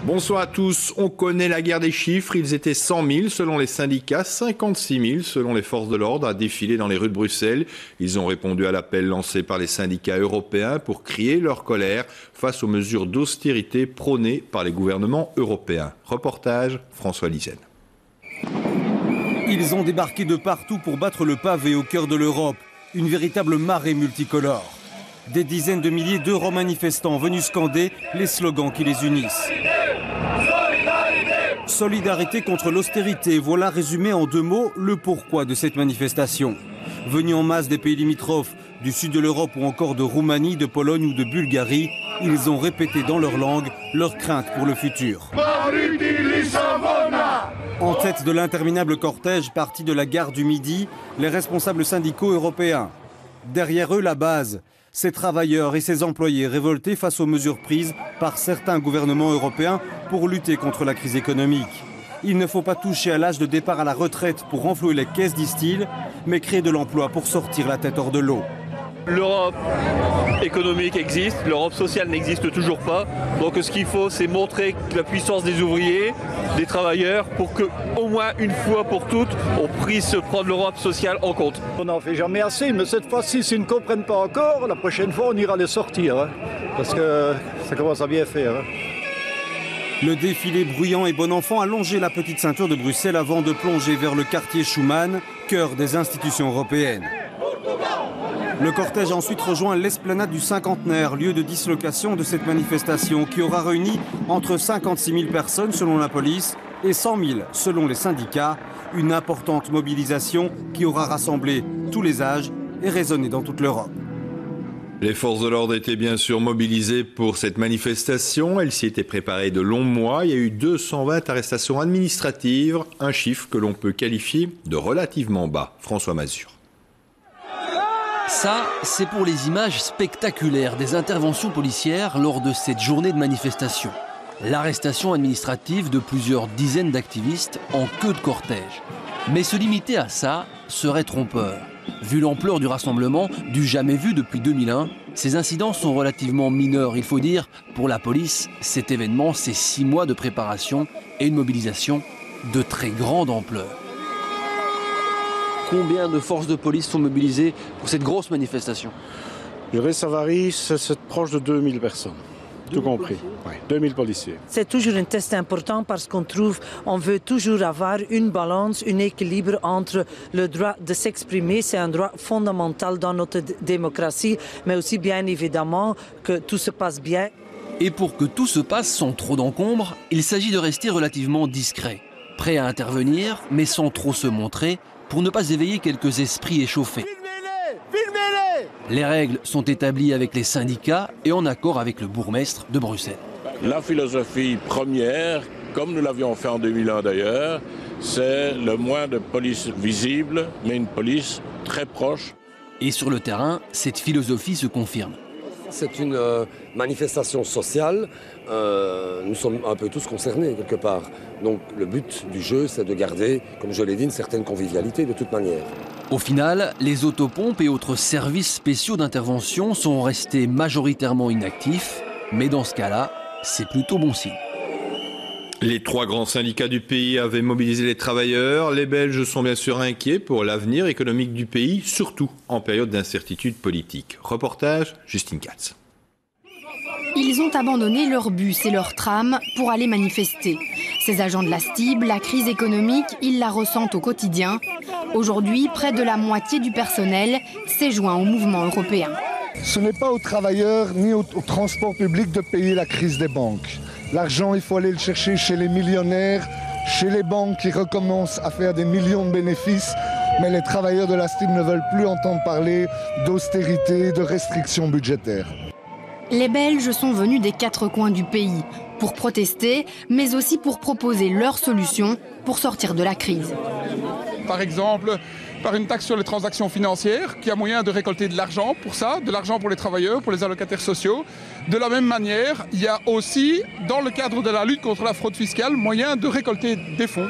Bonsoir à tous. On connaît la guerre des chiffres. Ils étaient 100 000 selon les syndicats, 56 000 selon les forces de l'ordre à défiler dans les rues de Bruxelles. Ils ont répondu à l'appel lancé par les syndicats européens pour crier leur colère face aux mesures d'austérité prônées par les gouvernements européens. Reportage François Lizen. Ils ont débarqué de partout pour battre le pavé au cœur de l'Europe. Une véritable marée multicolore. Des dizaines de milliers d'euromanifestants venus scander les slogans qui les unissent. Solidarité contre l'austérité, voilà résumé en 2 mots le pourquoi de cette manifestation. Venus en masse des pays limitrophes, du sud de l'Europe ou encore de Roumanie, de Pologne ou de Bulgarie, ils ont répété dans leur langue leurs craintes pour le futur. En tête de l'interminable cortège parti de la gare du Midi, les responsables syndicaux européens. Derrière eux, la base. Ces travailleurs et ces employés révoltés face aux mesures prises par certains gouvernements européens pour lutter contre la crise économique. Il ne faut pas toucher à l'âge de départ à la retraite pour renflouer les caisses, disent-ils, mais créer de l'emploi pour sortir la tête hors de l'eau. L'Europe économique existe, l'Europe sociale n'existe toujours pas. Donc ce qu'il faut, c'est montrer la puissance des ouvriers, des travailleurs, pour qu'au moins une fois pour toutes, on puisse prendre l'Europe sociale en compte. On n'en fait jamais assez, mais cette fois-ci, s'ils ne comprennent pas encore, la prochaine fois, on ira les sortir. Hein, parce que ça commence à bien faire. Hein. Le défilé bruyant et bon enfant a longé la petite ceinture de Bruxelles avant de plonger vers le quartier Schuman, cœur des institutions européennes. Le cortège a ensuite rejoint l'esplanade du Cinquantenaire, lieu de dislocation de cette manifestation qui aura réuni entre 56 000 personnes selon la police et 100 000 selon les syndicats. Une importante mobilisation qui aura rassemblé tous les âges et résonné dans toute l'Europe. Les forces de l'ordre étaient bien sûr mobilisées pour cette manifestation. Elles s'y étaient préparées de longs mois. Il y a eu 220 arrestations administratives, un chiffre que l'on peut qualifier de relativement bas. François Mazur. Ça, c'est pour les images spectaculaires des interventions policières lors de cette journée de manifestation. L'arrestation administrative de plusieurs dizaines d'activistes en queue de cortège. Mais se limiter à ça serait trompeur. Vu l'ampleur du rassemblement, du jamais vu depuis 2001, ces incidents sont relativement mineurs. Il faut dire, pour la police, cet événement, c'est 6 mois de préparation et une mobilisation de très grande ampleur. Combien de forces de police sont mobilisées pour cette grosse manifestation? Je dirais ça varie, c'est proche de 2000 personnes. Tout compris, oui, 2000 policiers. C'est toujours un test important parce qu'on veut toujours avoir une balance, un équilibre entre le droit de s'exprimer, c'est un droit fondamental dans notre démocratie, mais aussi bien évidemment que tout se passe bien. Et pour que tout se passe sans trop d'encombre, il s'agit de rester relativement discret, prêt à intervenir, mais sans trop se montrer, pour ne pas éveiller quelques esprits échauffés. Filmez-les! Les règles sont établies avec les syndicats et en accord avec le bourgmestre de Bruxelles. La philosophie première, comme nous l'avions fait en 2001 d'ailleurs, c'est le moins de police visible, mais une police très proche. Et sur le terrain, cette philosophie se confirme. C'est une manifestation sociale, nous sommes un peu tous concernés quelque part. Donc le but du jeu, c'est de garder, comme je l'ai dit, une certaine convivialité de toute manière. Au final, les autopompes et autres services spéciaux d'intervention sont restés majoritairement inactifs, mais dans ce cas-là, c'est plutôt bon signe. Les 3 grands syndicats du pays avaient mobilisé les travailleurs. Les Belges sont bien sûr inquiets pour l'avenir économique du pays, surtout en période d'incertitude politique. Reportage, Justine Katz. Ils ont abandonné leurs bus et leurs trams pour aller manifester. Ces agents de la STIB, la crise économique, ils la ressentent au quotidien. Aujourd'hui, près de la moitié du personnel s'est joint au mouvement européen. Ce n'est pas aux travailleurs ni au transport public de payer la crise des banques. L'argent, il faut aller le chercher chez les millionnaires, chez les banques qui recommencent à faire des millions de bénéfices. Mais les travailleurs de la STIB ne veulent plus entendre parler d'austérité, de restrictions budgétaires. Les Belges sont venus des 4 coins du pays pour protester, mais aussi pour proposer leurs solutions pour sortir de la crise. Par exemple, par une taxe sur les transactions financières, qui a moyen de récolter de l'argent pour ça, de l'argent pour les travailleurs, pour les allocataires sociaux. De la même manière, il y a aussi, dans le cadre de la lutte contre la fraude fiscale, moyen de récolter des fonds.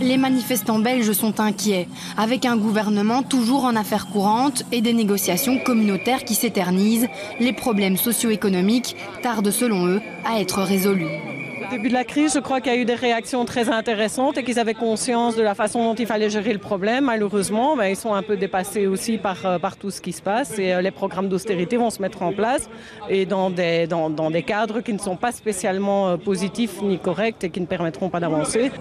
Les manifestants belges sont inquiets, avec un gouvernement toujours en affaires courantes et des négociations communautaires qui s'éternisent. Les problèmes socio-économiques tardent selon eux à être résolus. début de la crise, je crois qu'il y a eu des réactions très intéressantes et qu'ils avaient conscience de la façon dont il fallait gérer le problème. Malheureusement, ils sont un peu dépassés aussi par tout ce qui se passe et les programmes d'austérité vont se mettre en place et dans des cadres qui ne sont pas spécialement positifs ni corrects et qui ne permettront pas d'avancer.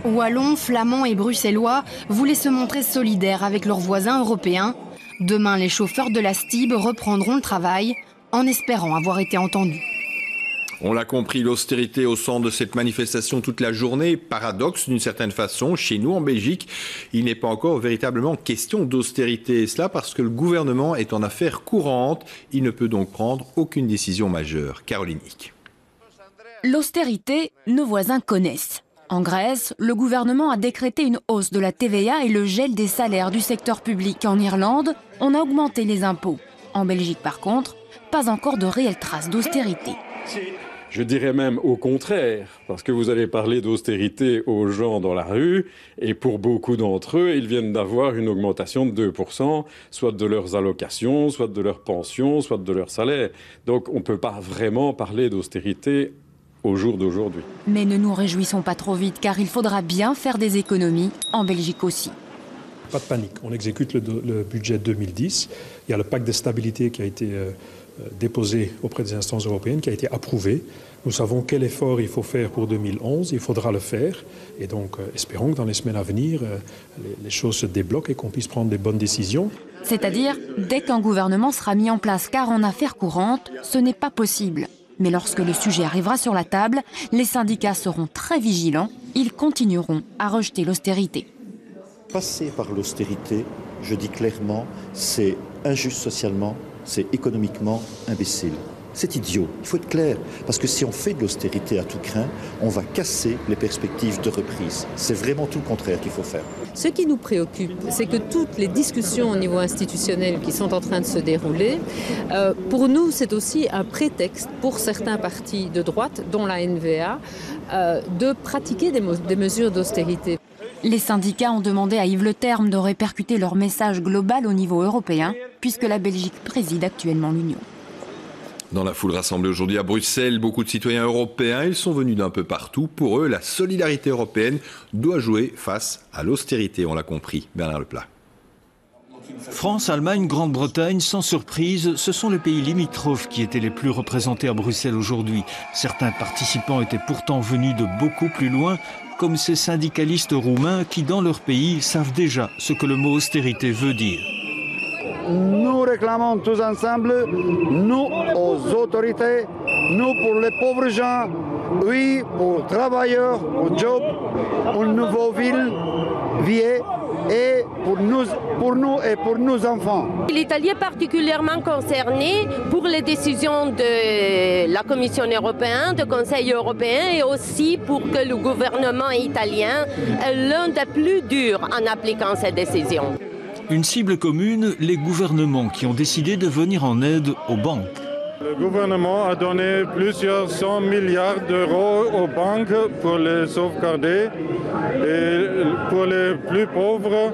Wallons, Flamands et Bruxellois voulaient se montrer solidaires avec leurs voisins européens. Demain, les chauffeurs de la STIB reprendront le travail en espérant avoir été entendus. On l'a compris, l'austérité au centre de cette manifestation toute la journée. Paradoxe d'une certaine façon, chez nous en Belgique, il n'est pas encore véritablement question d'austérité. Et cela parce que le gouvernement est en affaires courantes. Il ne peut donc prendre aucune décision majeure. Caroline Hick. L'austérité, nos voisins connaissent. En Grèce, le gouvernement a décrété une hausse de la TVA et le gel des salaires du secteur public. En Irlande, on a augmenté les impôts. En Belgique, par contre, pas encore de réelles traces d'austérité. Je dirais même au contraire, parce que vous avez parlé d'austérité aux gens dans la rue, et pour beaucoup d'entre eux, ils viennent d'avoir une augmentation de 2%, soit de leurs allocations, soit de leurs pensions, soit de leur salaire. Donc on ne peut pas vraiment parler d'austérité au jour d'aujourd'hui. Mais ne nous réjouissons pas trop vite, car il faudra bien faire des économies, en Belgique aussi. Pas de panique, on exécute le budget 2010. Il y a le pacte de stabilité qui a été déposé auprès des instances européennes, qui a été approuvé. Nous savons quel effort il faut faire pour 2011, il faudra le faire. Et donc, espérons que dans les semaines à venir, les choses se débloquent et qu'on puisse prendre des bonnes décisions. C'est-à-dire, dès qu'un gouvernement sera mis en place, car en affaires courantes, ce n'est pas possible. Mais lorsque le sujet arrivera sur la table, les syndicats seront très vigilants. Ils continueront à rejeter l'austérité. Passer par l'austérité, je dis clairement, c'est injuste socialement, c'est économiquement imbécile. C'est idiot, il faut être clair, parce que si on fait de l'austérité à tout crin, on va casser les perspectives de reprise. C'est vraiment tout le contraire qu'il faut faire. Ce qui nous préoccupe, c'est que toutes les discussions au niveau institutionnel qui sont en train de se dérouler, pour nous, c'est aussi un prétexte pour certains partis de droite, dont la NVA, de pratiquer des mesures d'austérité. Les syndicats ont demandé à Yves Le Terme de répercuter leur message global au niveau européen, puisque la Belgique préside actuellement l'Union. Dans la foule rassemblée aujourd'hui à Bruxelles, beaucoup de citoyens européens, ils sont venus d'un peu partout. Pour eux, la solidarité européenne doit jouer face à l'austérité, on l'a compris. Bernard Leplat. France, Allemagne, Grande-Bretagne, sans surprise, ce sont les pays limitrophes qui étaient les plus représentés à Bruxelles aujourd'hui. Certains participants étaient pourtant venus de beaucoup plus loin, comme ces syndicalistes roumains qui, dans leur pays, savent déjà ce que le mot austérité veut dire. Nous réclamons tous ensemble, nous aux autorités, nous pour les pauvres gens, oui pour travailleurs, au job, une nouvelle ville, vieille, et pour nous et pour nos enfants. L'Italie est particulièrement concernée pour les décisions de la Commission européenne, du Conseil européen et aussi pour que le gouvernement italien est l'un des plus durs en appliquant ces décisions. Une cible commune, les gouvernements qui ont décidé de venir en aide aux banques. Le gouvernement a donné plusieurs 100 milliards d'euros aux banques pour les sauvegarder. Et pour les plus pauvres,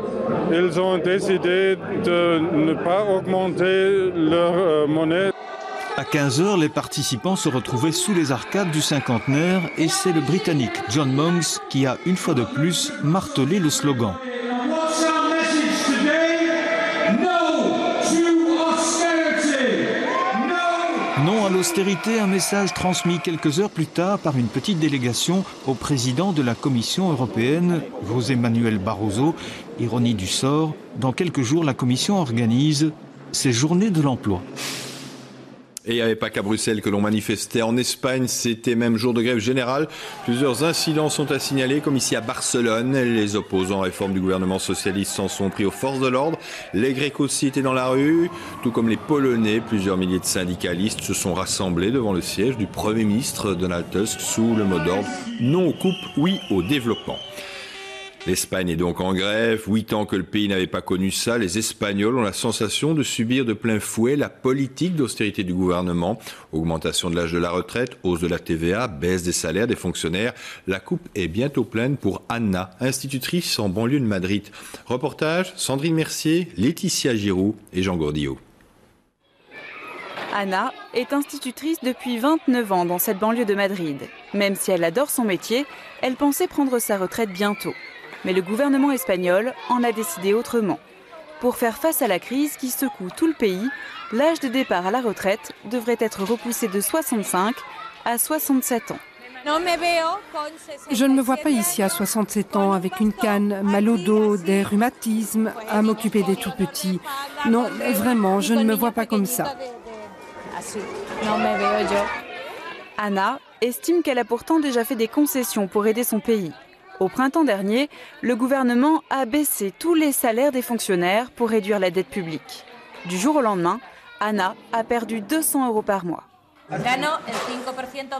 ils ont décidé de ne pas augmenter leur monnaie. À 15h, les participants se retrouvaient sous les arcades du cinquantenaire et c'est le Britannique John Monks qui a une fois de plus martelé le slogan. Non à l'austérité, un message transmis quelques heures plus tard par une petite délégation au président de la Commission européenne, José Manuel Barroso. Ironie du sort, dans quelques jours, la Commission organise ses journées de l'emploi. Et il n'y avait pas qu'à Bruxelles que l'on manifestait. En Espagne, c'était même jour de grève générale. Plusieurs incidents sont à signaler, comme ici à Barcelone. Les opposants à la réforme du gouvernement socialiste s'en sont pris aux forces de l'ordre. Les Grecs aussi étaient dans la rue, tout comme les Polonais. Plusieurs milliers de syndicalistes se sont rassemblés devant le siège du Premier ministre Donald Tusk sous le mot d'ordre « Non aux coupes, oui au développement ». L'Espagne est donc en grève. 8 ans que le pays n'avait pas connu ça. Les Espagnols ont la sensation de subir de plein fouet la politique d'austérité du gouvernement. Augmentation de l'âge de la retraite, hausse de la TVA, baisse des salaires des fonctionnaires. La coupe est bientôt pleine pour Anna, institutrice en banlieue de Madrid. Reportage, Sandrine Mercier, Laetitia Giroux et Jean Gordillo. Anna est institutrice depuis 29 ans dans cette banlieue de Madrid. Même si elle adore son métier, elle pensait prendre sa retraite bientôt. Mais le gouvernement espagnol en a décidé autrement. Pour faire face à la crise qui secoue tout le pays, l'âge de départ à la retraite devrait être repoussé de 65 à 67 ans. Je ne me vois pas ici à 67 ans avec une canne, mal au dos, des rhumatismes, à m'occuper des tout-petits. Non, vraiment, je ne me vois pas comme ça. Anna estime qu'elle a pourtant déjà fait des concessions pour aider son pays. Au printemps dernier, le gouvernement a baissé tous les salaires des fonctionnaires pour réduire la dette publique. Du jour au lendemain, Anna a perdu 200 € par mois.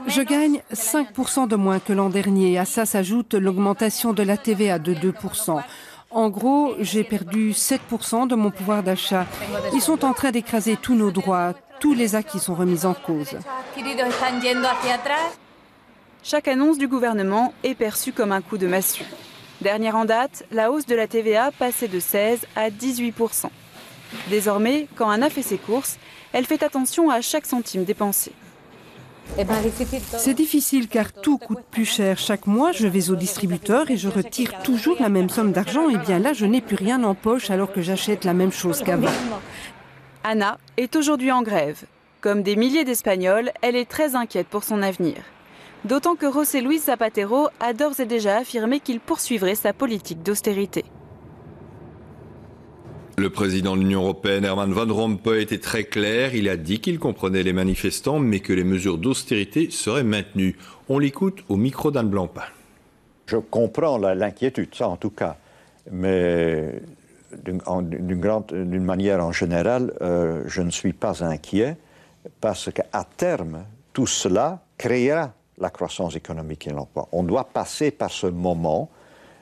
Je gagne 5% de moins que l'an dernier. À ça s'ajoute l'augmentation de la TVA de 2%. En gros, j'ai perdu 7% de mon pouvoir d'achat. Ils sont en train d'écraser tous nos droits, tous les acquis sont remis en cause. Chaque annonce du gouvernement est perçue comme un coup de massue. Dernière en date, la hausse de la TVA passait de 16 à 18%. Désormais, quand Anna fait ses courses, elle fait attention à chaque centime dépensé. C'est difficile car tout coûte plus cher. Chaque mois, je vais au distributeur et je retire toujours la même somme d'argent. Et bien là, je n'ai plus rien en poche alors que j'achète la même chose qu'avant. Anna est aujourd'hui en grève. Comme des milliers d'Espagnols, elle est très inquiète pour son avenir. D'autant que José Luis Zapatero a d'ores et déjà affirmé qu'il poursuivrait sa politique d'austérité. Le président de l'Union européenne, Herman Van Rompuy, était très clair. Il a dit qu'il comprenait les manifestants, mais que les mesures d'austérité seraient maintenues. On l'écoute au micro d'Anne Blancpain. Je comprends l'inquiétude, ça en tout cas. Mais d'une manière en général, je ne suis pas inquiet parce qu'à terme, tout cela créera la croissance économique et l'emploi. On doit passer par ce moment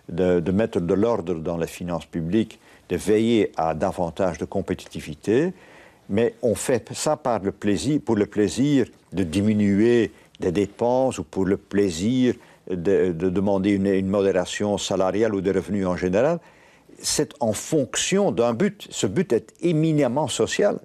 de mettre de l'ordre dans les finances publiques, de veiller à davantage de compétitivité, mais on fait ça par le plaisir, pour le plaisir de diminuer des dépenses ou pour le plaisir de demander une modération salariale ou des revenus en général. C'est en fonction d'un but. Ce but est éminemment social.